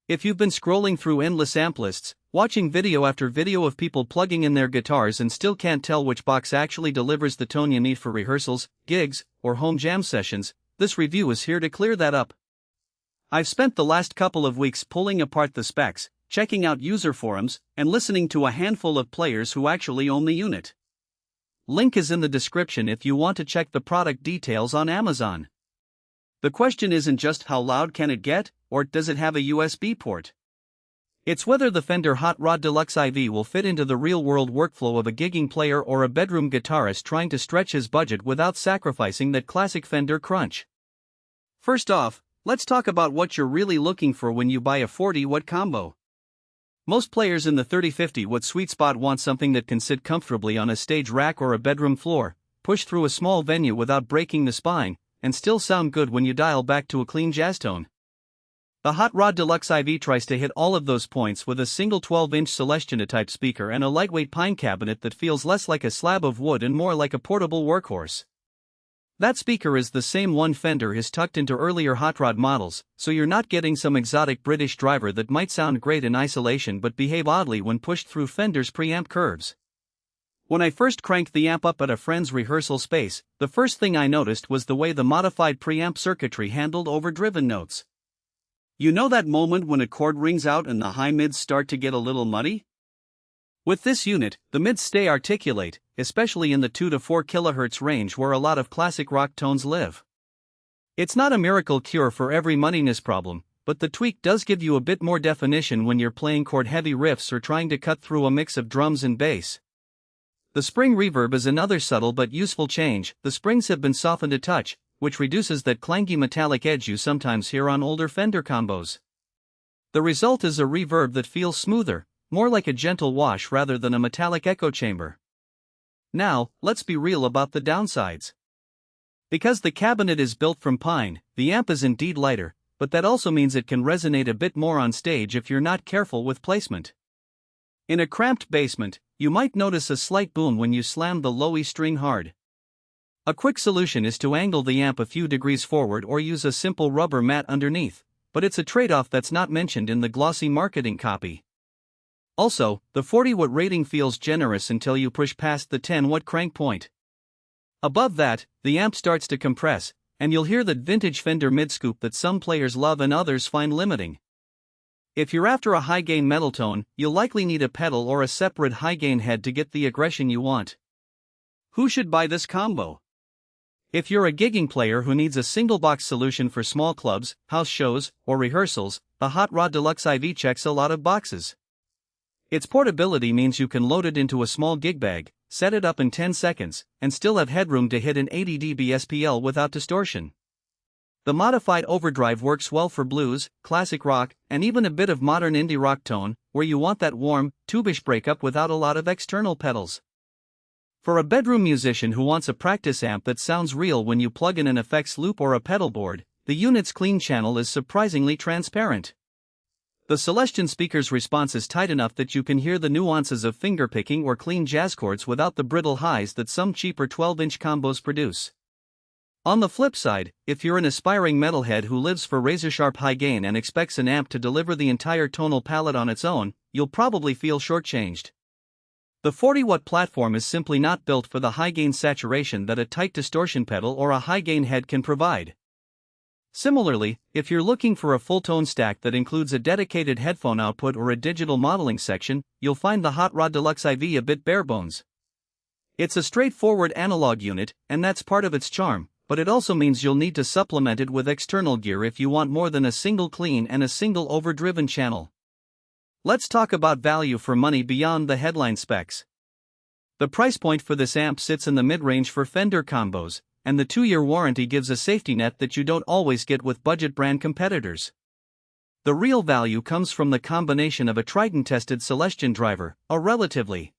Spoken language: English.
If you've been scrolling through endless amp lists, watching video after video of people plugging in their guitars and still can't tell which box actually delivers the tone you need for rehearsals, gigs, or home jam sessions, this review is here to clear that up. I've spent the last couple of weeks pulling apart the specs, checking out user forums, and listening to a handful of players who actually own the unit. Link is in the description if you want to check the product details on Amazon. The question isn't just how loud can it get, or does it have a USB port? It's whether the Fender Hot Rod Deluxe IV will fit into the real-world workflow of a gigging player or a bedroom guitarist trying to stretch his budget without sacrificing that classic Fender crunch. First off, let's talk about what you're really looking for when you buy a 40-watt combo. Most players in the 30-50-watt sweet spot want something that can sit comfortably on a stage rack or a bedroom floor, push through a small venue without breaking the spine, and still sound good when you dial back to a clean jazz tone. The Hot Rod Deluxe IV tries to hit all of those points with a single 12-inch Celestion A-Type speaker and a lightweight pine cabinet that feels less like a slab of wood and more like a portable workhorse. That speaker is the same one Fender has tucked into earlier hot rod models, so you're not getting some exotic British driver that might sound great in isolation but behave oddly when pushed through Fender's preamp curves. When I first cranked the amp up at a friend's rehearsal space, the first thing I noticed was the way the modified preamp circuitry handled overdriven notes. You know that moment when a chord rings out and the high mids start to get a little muddy? With this unit, the mids stay articulate, especially in the 2 to 4 kHz range where a lot of classic rock tones live. It's not a miracle cure for every muddiness problem, but the tweak does give you a bit more definition when you're playing chord-heavy riffs or trying to cut through a mix of drums and bass. The spring reverb is another subtle but useful change. The springs have been softened a touch, which reduces that clangy metallic edge you sometimes hear on older Fender combos. The result is a reverb that feels smoother, more like a gentle wash rather than a metallic echo chamber. Now, let's be real about the downsides. Because the cabinet is built from pine, the amp is indeed lighter, but that also means it can resonate a bit more on stage if you're not careful with placement. In a cramped basement, you might notice a slight boom when you slam the low E string hard. A quick solution is to angle the amp a few degrees forward or use a simple rubber mat underneath, but it's a trade-off that's not mentioned in the glossy marketing copy. Also, the 40-watt rating feels generous until you push past the 10-watt crank point. Above that, the amp starts to compress, and you'll hear that vintage Fender mid-scoop that some players love and others find limiting. If you're after a high-gain metal tone, you'll likely need a pedal or a separate high-gain head to get the aggression you want. Who should buy this combo? If you're a gigging player who needs a single-box solution for small clubs, house shows, or rehearsals, the Hot Rod Deluxe IV checks a lot of boxes. Its portability means you can load it into a small gig bag, set it up in 10 seconds, and still have headroom to hit an 80 dB SPL without distortion. The modified overdrive works well for blues, classic rock, and even a bit of modern indie rock tone, where you want that warm, tube-ish breakup without a lot of external pedals. For a bedroom musician who wants a practice amp that sounds real when you plug in an effects loop or a pedal board, the unit's clean channel is surprisingly transparent. The Celestion speaker's response is tight enough that you can hear the nuances of fingerpicking or clean jazz chords without the brittle highs that some cheaper 12-inch combos produce. On the flip side, if you're an aspiring metalhead who lives for razor-sharp high gain and expects an amp to deliver the entire tonal palette on its own, you'll probably feel shortchanged. The 40-watt platform is simply not built for the high-gain saturation that a tight distortion pedal or a high-gain head can provide. Similarly, if you're looking for a full-tone stack that includes a dedicated headphone output or a digital modeling section, you'll find the Hot Rod Deluxe IV a bit barebones. It's a straightforward analog unit, and that's part of its charm, but it also means you'll need to supplement it with external gear if you want more than a single clean and a single overdriven channel. Let's talk about value for money beyond the headline specs. The price point for this amp sits in the mid-range for Fender combos, and the 2-year warranty gives a safety net that you don't always get with budget brand competitors. The real value comes from the combination of a Triton-tested Celestion driver, a relatively